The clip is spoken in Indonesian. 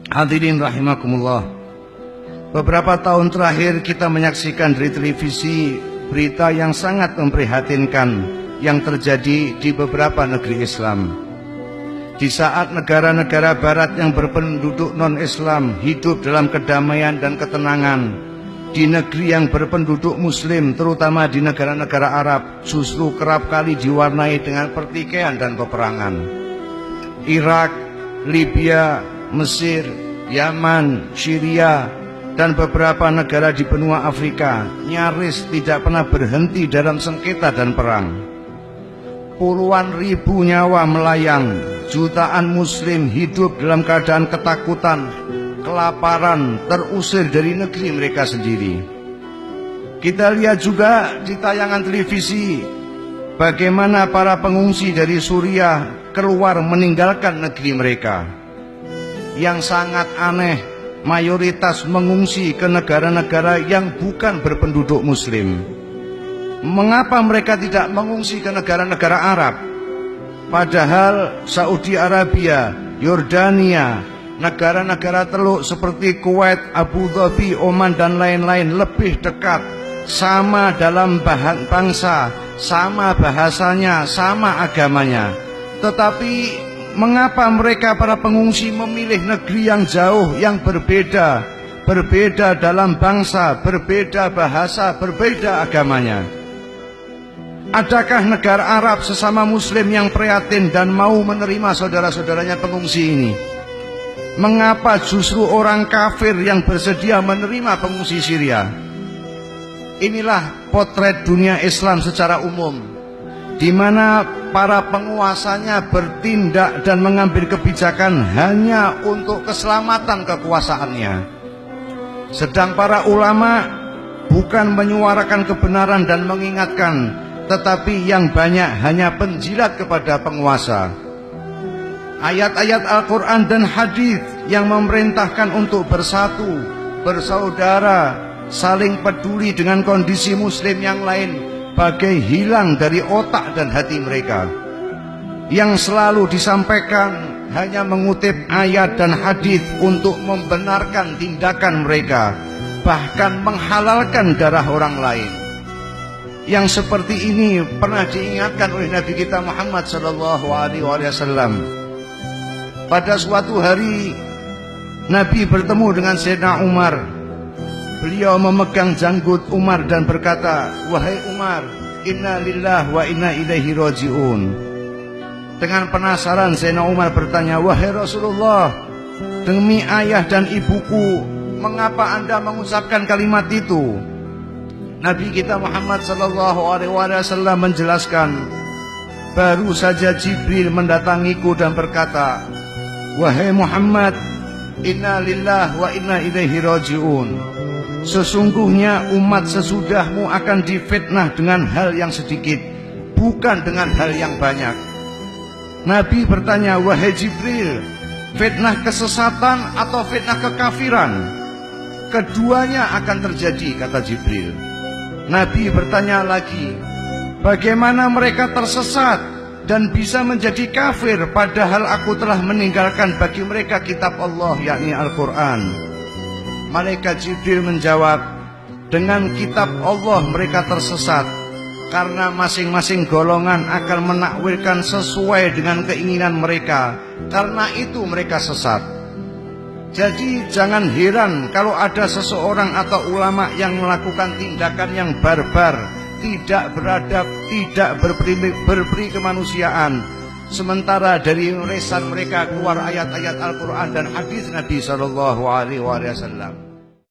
Hadirin rahimakumullah. Beberapa tahun terakhir kita menyaksikan di televisi berita yang sangat memprihatinkan yang terjadi di beberapa negeri Islam. Di saat negara-negara barat yang berpenduduk non-Islam hidup dalam kedamaian dan ketenangan, di negeri yang berpenduduk Muslim, terutama di negara-negara Arab, justru kerap kali diwarnai dengan pertikaian dan peperangan. Irak, Libya, Mesir, Yaman, Syria, dan beberapa negara di benua Afrika nyaris tidak pernah berhenti dalam sengketa dan perang. Puluhan ribu nyawa melayang, jutaan Muslim hidup dalam keadaan ketakutan, kelaparan, terusir dari negeri mereka sendiri. Kita lihat juga di tayangan televisi bagaimana para pengungsi dari Suriah keluar meninggalkan negeri mereka. Yang sangat aneh, mayoritas mengungsi ke negara-negara yang bukan berpenduduk Muslim. Mengapa mereka tidak mengungsi ke negara-negara Arab? Padahal Saudi Arabia, Yordania, negara-negara Teluk seperti Kuwait, Abu Dhabi, Oman, dan lain-lain lebih dekat, sama dalam bangsa, sama bahasanya, sama agamanya. Tetapi mengapa mereka para pengungsi memilih negeri yang jauh, yang berbeda dalam bangsa, berbeda bahasa, berbeda agamanya? Adakah negara Arab sesama Muslim yang prihatin dan mau menerima saudara-saudaranya pengungsi ini? Mengapa justru orang kafir yang bersedia menerima pengungsi Syria? Inilah potret dunia Islam secara umum, di mana para penguasanya bertindak dan mengambil kebijakan hanya untuk keselamatan kekuasaannya. Sedang para ulama bukan menyuarakan kebenaran dan mengingatkan, tetapi yang banyak hanya penjilat kepada penguasa. Ayat-ayat Al-Quran dan hadis yang memerintahkan untuk bersatu, bersaudara, saling peduli dengan kondisi Muslim yang lain bagai hilang dari otak dan hati mereka. Yang selalu disampaikan hanya mengutip ayat dan hadis untuk membenarkan tindakan mereka, bahkan menghalalkan darah orang lain. Yang seperti ini pernah diingatkan oleh Nabi kita Muhammad SAW. Pada suatu hari Nabi bertemu dengan Sayyidina Umar. Beliau memegang janggut Umar dan berkata, "Wahai Umar, inna lillahi wa inna ilaihi raji'un." Dengan penasaran Sayyidina Umar bertanya, "Wahai Rasulullah, demi ayah dan ibuku, mengapa Anda mengucapkan kalimat itu?" Nabi kita Muhammad SAW menjelaskan, "Baru saja Jibril mendatangiku dan berkata, 'Wahai Muhammad, inna lillahi wa inna ilaihi raji'un. Sesungguhnya umat sesudahmu akan difitnah dengan hal yang sedikit, bukan dengan hal yang banyak.'" Nabi bertanya, "Wahai Jibril, fitnah kesesatan atau fitnah kekafiran?" "Keduanya akan terjadi," kata Jibril. Nabi bertanya lagi, "Bagaimana mereka tersesat dan bisa menjadi kafir padahal aku telah meninggalkan bagi mereka kitab Allah, yakni Al-Quran?" Malaikat Jibril menjawab, "Dengan kitab Allah mereka tersesat karena masing-masing golongan akan menakwilkan sesuai dengan keinginan mereka, karena itu mereka sesat." Jadi jangan heran kalau ada seseorang atau ulama yang melakukan tindakan yang barbar, tidak beradab, tidak berperi kemanusiaan, sementara dari lisan mereka keluar ayat-ayat Al-Quran dan hadis Nabi SAW.